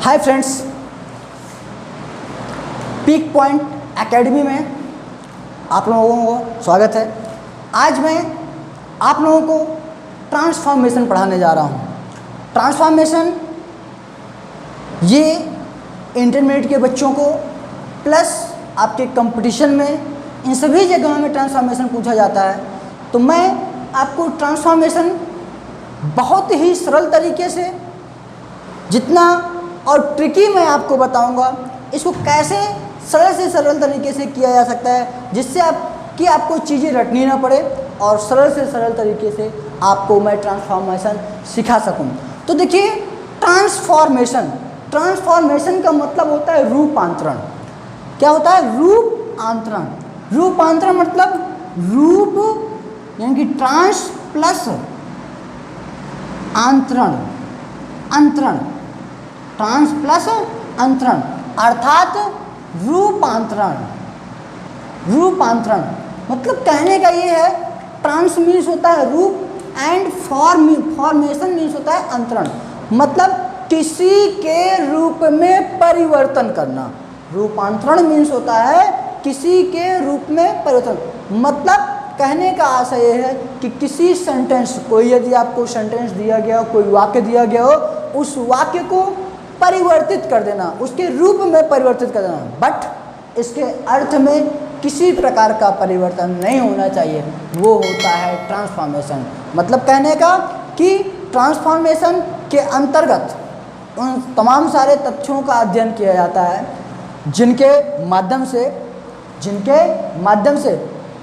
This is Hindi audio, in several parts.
Hi friends, peak point academy में आप लोगों को स्वागत है। आज मैं आप लोगों को ट्रांसफॉर्मेशन पढ़ाने जा रहा हूँ। ट्रांसफॉर्मेशन ये इंटरमीडिएट के बच्चों को प्लस आपके कंपटीशन में इन सभी जगहों में ट्रांसफॉर्मेशन पूछा जाता है। तो मैं आपको ट्रांसफॉर्मेशन बहुत ही सरल तरीके से जितना और ट्रिकी मैं आपको बताऊंगा, इसको कैसे सरल से सरल तरीके से किया जा सकता है जिससे आपको चीज़ें रटनी ना पड़े और सरल से सरल तरीके से आपको मैं ट्रांसफॉर्मेशन सिखा सकूं। तो देखिए, ट्रांसफॉर्मेशन का मतलब होता है रूपांतरण। क्या होता है? रूपांतरण। रूपांतरण मतलब रूप यानी कि ट्रांस प्लस अंतरण, अंतरण, ट्रांस प्लस अंतरण अर्थात रूपांतरण। रूपांतरण मतलब कहने का ये है, ट्रांस मीन्स होता है रूप एंड फॉर्मेशन मीन्स होता है अंतरण, मतलब किसी के रूप में परिवर्तन करना। रूपांतरण मीन्स होता है किसी के रूप में परिवर्तन। मतलब कहने का आशय यह है कि किसी सेंटेंस को, यदि आपको सेंटेंस दिया गया हो, कोई वाक्य दिया गया हो, उस वाक्य को परिवर्तित कर देना, उसके रूप में परिवर्तित कर देना। बट इसके अर्थ में किसी प्रकार का परिवर्तन नहीं होना चाहिए, वो होता है ट्रांसफॉर्मेशन। मतलब कहने का कि ट्रांसफॉर्मेशन के अंतर्गत उन तमाम सारे तथ्यों का अध्ययन किया जाता है जिनके माध्यम से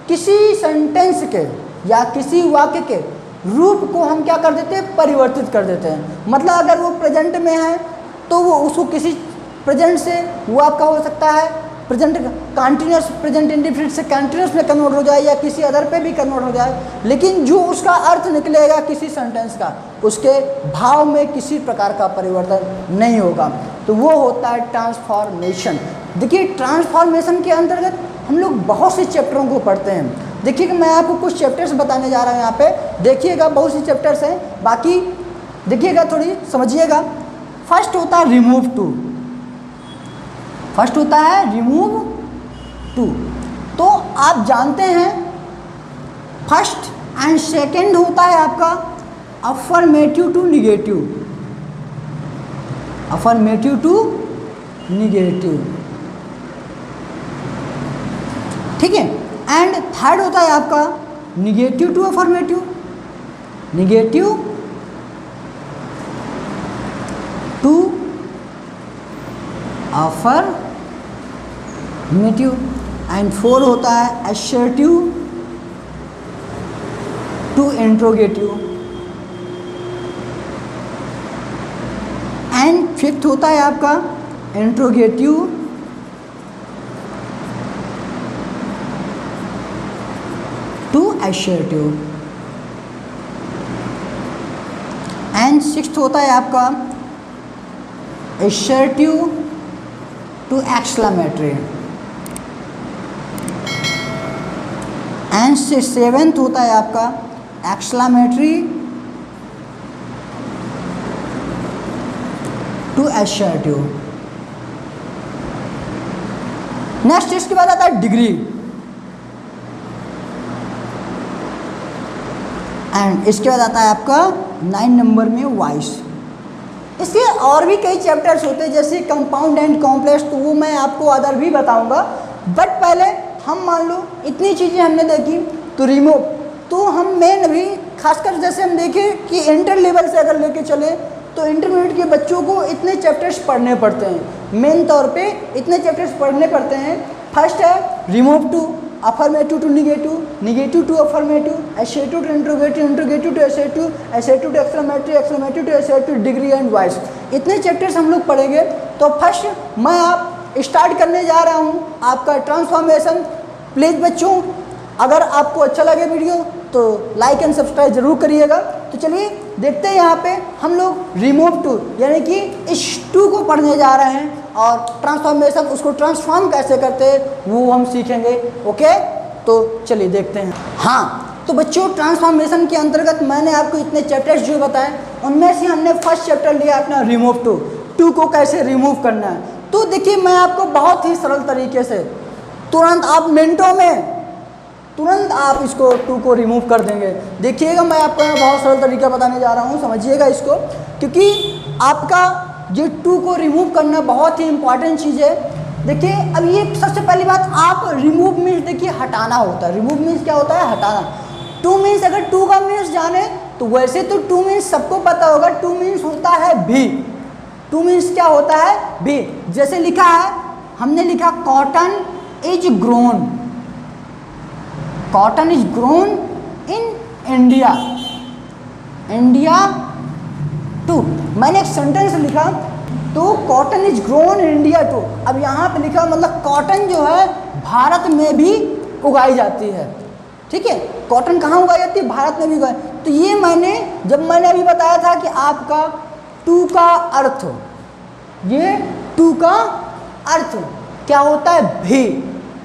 किसी सेंटेंस के या किसी वाक्य के रूप को हम क्या कर देते हैं? परिवर्तित कर देते हैं। मतलब अगर वो प्रेजेंट में है तो वो उसको किसी प्रेजेंट से वो आपका हो सकता है प्रेजेंट कंटिन्यूस, प्रेजेंट इंडिफिनिट से कंटिन्यूस में कन्वर्ट हो जाए या किसी अदर पे भी कन्वर्ट हो जाए, लेकिन जो उसका अर्थ निकलेगा किसी सेंटेंस का, उसके भाव में किसी प्रकार का परिवर्तन नहीं होगा। तो वो होता है ट्रांसफॉर्मेशन। देखिए, ट्रांसफॉर्मेशन के अंतर्गत हम लोग बहुत से चैप्टरों को पढ़ते हैं। देखिए, मैं आपको कुछ चैप्टर्स बताने जा रहा हूँ यहाँ पे, देखिएगा बहुत सी चैप्टर्स हैं, बाकी देखिएगा, थोड़ी समझिएगा। फर्स्ट होता है रिमूव टू। फर्स्ट होता है रिमूव टू। तो आप जानते हैं फर्स्ट एंड सेकंड होता है आपका affirmative to negative, affirmative to negative, ठीक है। एंड थर्ड होता है आपका negative to affirmative, negative to affirmative. And four होता है assertive to interrogative. And fifth होता है आपका interrogative to assertive. And sixth होता है आपका assertive to exclamatory. And seventh होता है आपका एक्सक्लेमेटरी टू असर्टिव। नेक्स्ट इसके बाद आता है डिग्री। एंड इसके बाद आता है आपका 9 नंबर में वॉइस। इसके और भी कई चैप्टर्स होते हैं जैसे कंपाउंड एंड कॉम्प्लेक्स, तो वो मैं आपको अदर भी बताऊंगा। बट पहले हम मान लो इतनी चीज़ें हमने देखी, तो रिमूव तो हम मेन अभी खासकर जैसे हम देखें कि इंटर लेवल से अगर लेके चले तो इंटरमीडिएट के बच्चों को इतने चैप्टर्स पढ़ने पड़ते हैं। मेन तौर पे इतने चैप्टर्स पढ़ने पड़ते हैं। फर्स्ट है remove to, affirmative to negative, negative to affirmative, assertive to interrogative, interrogative to assertive, assertive to exclamatory, exclamatory to assertive, degree and voice. इतने चैप्टर्स हम लोग पढ़ेंगे। तो फर्स्ट मैं आप स्टार्ट करने जा रहा हूँ आपका ट्रांसफॉर्मेशन। प्लीज़ बच्चों, अगर आपको अच्छा लगे वीडियो तो लाइक एंड सब्सक्राइब जरूर करिएगा। तो चलिए देखते हैं, यहाँ पे हम लोग रिमूव टू यानी कि इस टू को पढ़ने जा रहे हैं और ट्रांसफॉर्मेशन, उसको ट्रांसफॉर्म कैसे करते हैं वो हम सीखेंगे। ओके, तो चलिए देखते हैं। हाँ, तो बच्चों ट्रांसफॉर्मेशन के अंतर्गत मैंने आपको इतने चैप्टर्स जो बताए उनमें से हमने फर्स्ट चैप्टर लिया अपना रिमूव टू। टू को कैसे रिमूव करना है। तो देखिए मैं आपको बहुत ही सरल तरीके से तुरंत आप मिनटों में तुरंत आप इसको टू को रिमूव कर देंगे। देखिएगा मैं आपको बहुत सरल तरीका बताने जा रहा हूँ, समझिएगा इसको, क्योंकि आपका ये टू को रिमूव करना बहुत ही इंपॉर्टेंट चीज़ है। देखिए अब ये सबसे पहली बात, आप रिमूव मीन्स देखिए हटाना होता है। रिमूव मीन्स क्या होता है? हटाना। टू मीन्स अगर टू का मीन्स जाने तो वैसे तो टू मीन्स सबको पता होगा, टू मीन्स होता है भी। टू मीन्स क्या होता है? भी। जैसे लिखा है, हमने लिखा cotton is grown, cotton is grown in India, India too. मैंने एक सेंटेंस लिखा तो cotton is grown in India too. अब यहाँ पे लिखा मतलब कॉटन जो है भारत में भी उगाई जाती है। ठीक है, कॉटन कहाँ उगाई जाती है? भारत में भी उगाई। तो ये जब मैंने अभी बताया था कि आपका टू का अर्थ, ये टू का अर्थ क्या होता है? भी।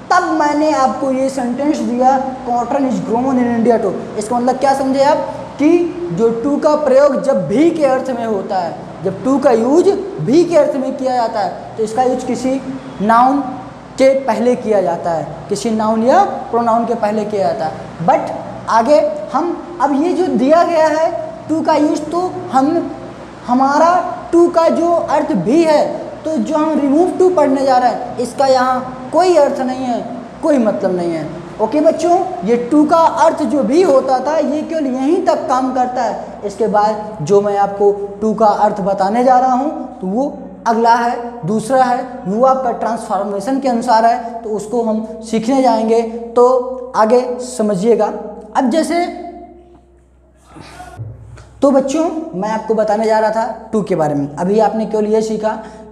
तब मैंने आपको ये सेंटेंस दिया cotton is grown in India too. इसका मतलब क्या समझे आप कि जो टू का प्रयोग जब भी के अर्थ में होता है, जब टू का यूज भी के अर्थ में किया जाता है तो इसका यूज किसी नाउन के पहले किया जाता है, किसी नाउन या प्रोनाउन के पहले किया जाता है। बट आगे हम अब ये जो दिया गया है टू का यूज, तो हमारा टू का जो अर्थ भी है, तो जो हम रिमूव टू पढ़ने जा रहे हैं इसका यहाँ कोई अर्थ नहीं है, कोई मतलब नहीं है। ओके बच्चों, ये टू का अर्थ जो भी होता था ये केवल यहीं तक काम करता है। इसके बाद जो मैं आपको टू का अर्थ बताने जा रहा हूँ तो वो अगला है, दूसरा है, वो आपका ट्रांसफॉर्मेशन के अनुसार है, तो उसको हम सीखने जाएंगे। तो आगे समझिएगा। अब जैसे तो बच्चों मैं आपको बताने जा रहा था टू के बारे में। अभी आपने केवल ये सीखा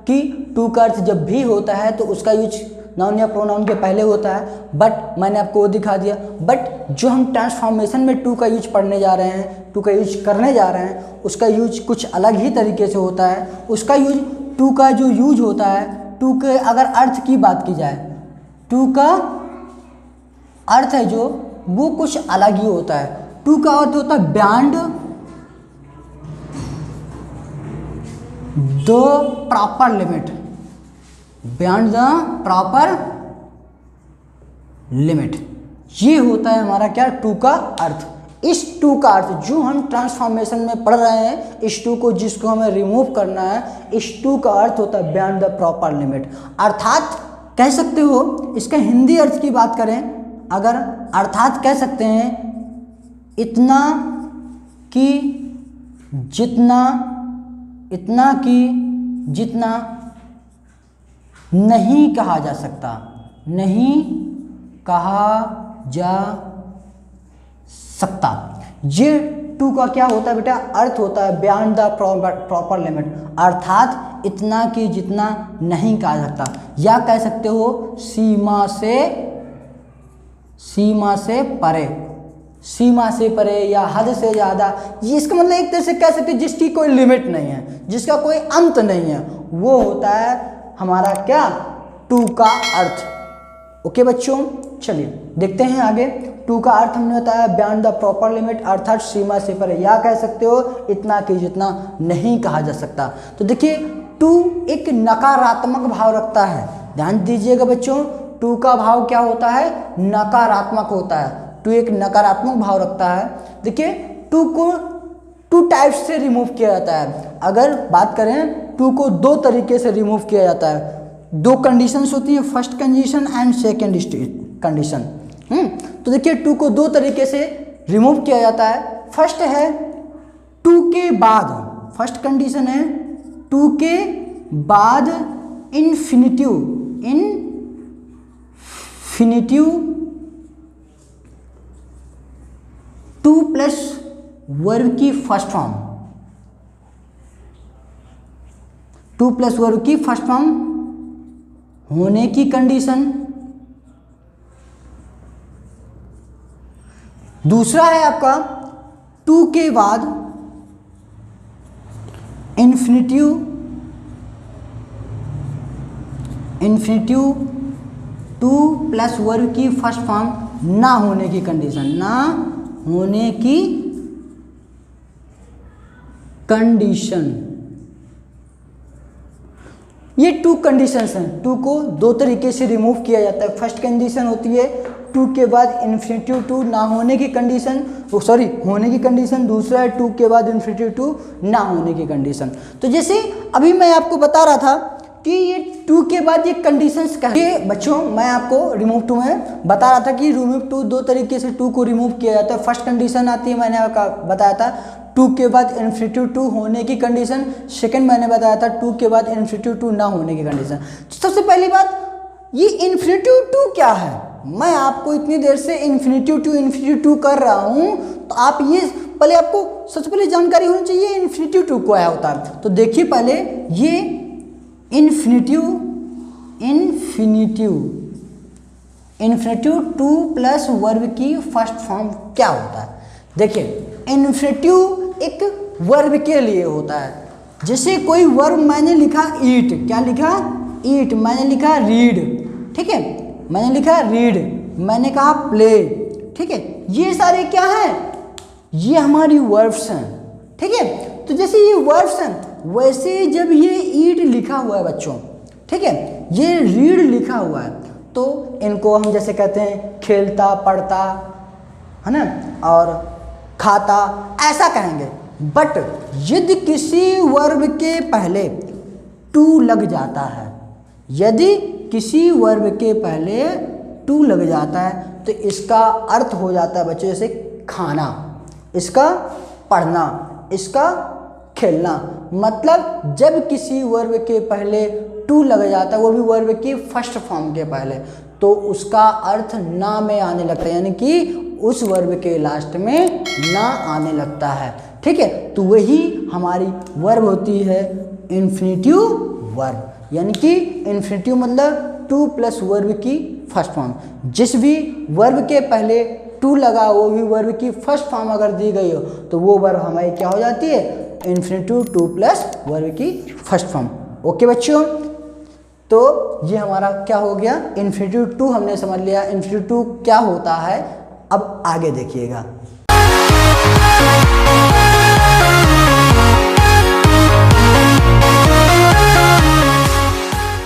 कि टू का अर्थ जब भी होता है तो उसका यूज नाउन या प्रोनाउन के पहले होता है, बट मैंने आपको वो दिखा दिया। बट जो हम ट्रांसफॉर्मेशन में टू का यूज पढ़ने जा रहे हैं, टू का यूज करने जा रहे हैं, उसका यूज कुछ अलग ही तरीके से होता है। उसका यूज, टू का जो यूज होता है, टू के अगर अर्थ की बात की जाए, टू का अर्थ है जो वो कुछ अलग ही होता है। टू का अर्थ होता है beyond the proper limit, beyond the proper limit, ये होता है हमारा क्या? टू का अर्थ। इस टू का अर्थ जो हम ट्रांसफॉर्मेशन में पढ़ रहे हैं, इस टू को जिसको हमें रिमूव करना है, इस टू का अर्थ होता है बियॉन्ड द प्रॉपर लिमिट। अर्थात कह सकते हो, इसका हिंदी अर्थ की बात करें अगर, अर्थात कह सकते हैं इतना कि जितना, इतना कि जितना नहीं कहा जा सकता, नहीं कहा जा सकता। ये टू का क्या होता है बेटा? अर्थ होता है बियॉन्ड द प्रॉपर लिमिट, अर्थात इतना कि जितना नहीं कहा सकता, या कह सकते हो सीमा से परे, सीमा से परे या हद से ज़्यादा। ये इसका मतलब एक तरह से कह सकते हैं जिसकी कोई लिमिट नहीं है, जिसका कोई अंत नहीं है, वो होता है हमारा क्या? टू का अर्थ। ओके बच्चों, चलिए देखते हैं आगे। टू का अर्थ हमने बताया बियॉन्ड द प्रॉपर लिमिट, अर्थात सीमा से परे, या कह सकते हो इतना कि जितना नहीं कहा जा सकता। तो देखिए टू एक नकारात्मक भाव रखता है, ध्यान दीजिएगा बच्चों। टू का भाव क्या होता है? नकारात्मक होता है। टू एक नकारात्मक भाव रखता है। देखिए टू को टू टाइप्स से रिमूव किया जाता है। अगर बात करें टू को दो तरीके से रिमूव किया जाता है। दो कंडीशंस होती है, first condition and second condition. तो देखिए टू को दो तरीके से रिमूव किया जाता है। फर्स्ट है टू के बाद, फर्स्ट कंडीशन है टू के बाद इन्फिनिटिव टू प्लस वर्ब की first form, two plus verb की फर्स्ट फॉर्म होने की कंडीशन। दूसरा है आपका टू के बाद इन्फिनिटिव टू प्लस वर्ब की फर्स्ट फॉर्म ना होने की कंडीशन, ना होने की कंडीशन। ये टू कंडीशंस हैं। टू को दो तरीके से रिमूव किया जाता है। फर्स्ट कंडीशन होती है टू के बाद इन्फिनिटिव टू ना होने की कंडीशन, सॉरी होने की कंडीशन। दूसरा है टू के बाद इन्फिनिटिव टू ना होने की कंडीशन। तो जैसे अभी मैं आपको बता रहा था कि ये टू के बाद ये कंडीशंस क्या है बच्चों, मैं आपको रिमूव टू में बता रहा था कि रिमूव टू दो तरीके से टू को रिमूव किया जाता है। फर्स्ट कंडीशन आती है, मैंने आपको बताया था टू के बाद इन्फिनिटिव टू होने की कंडीशन। सेकंड मैंने बताया था टू के बाद इन्फिनिटिव टू ना होने की कंडीशन। सबसे पहली बात, ये इन्फिनिटिव टू क्या है? मैं आपको इतनी देर से इन्फिनिटिव टू कर रहा हूँ, तो आप ये पहले आपको सबसे पहले जानकारी होनी चाहिए इन्फिनिटिव टू क्या होता है। तो देखिए पहले ये इन्फिनिटिव टू प्लस वर्ब की फर्स्ट फॉर्म क्या होता है? देखिए इन्फिनिटिव एक वर्ब के लिए होता है। जैसे कोई वर्ब मैंने लिखा ईट, क्या लिखा? ईट। मैंने लिखा रीड, ठीक है, मैंने लिखा रीड, मैंने कहा प्ले, ठीक है, ये सारे क्या हैं? ये हमारी वर्ब्स हैं, ठीक है। तो जैसे ये वर्ब्स हैं, वैसे जब ये ईट लिखा हुआ है बच्चों, ठीक है, ये रीड लिखा हुआ है, तो इनको हम जैसे कहते हैं खेलता, पढ़ता, है ना, और खाता, ऐसा कहेंगे। बट यदि किसी वर्ब के पहले टू लग जाता है, यदि किसी वर्ब के पहले टू लग जाता है, तो इसका अर्थ हो जाता है बच्चों जैसे खाना, इसका पढ़ना, इसका खेलना। मतलब जब किसी वर्ब के पहले टू लग जाता है, वो भी वर्ब की फर्स्ट फॉर्म के पहले, तो उसका अर्थ ना में आने लगता है, यानी कि उस वर्ब के लास्ट में ना आने लगता है, ठीक है। तो वही हमारी वर्ब होती है इन्फिनिटिव वर्ब, यानी कि इन्फिनिटिव मतलब टू प्लस वर्ब की फर्स्ट फॉर्म। जिस भी वर्ब के पहले टू लगा, वो भी वर्ब की फर्स्ट फॉर्म अगर दी गई हो, तो वो वर्ब हमारी क्या हो जाती है? इन्फिनिटिव टू प्लस वर्ब की फर्स्ट फॉर्म। ओके बच्चों, तो ये हमारा क्या हो गया? इन्फिनिटिव टू हमने समझ लिया इन्फिनिटिव टू क्या होता है। अब आगे देखिएगा।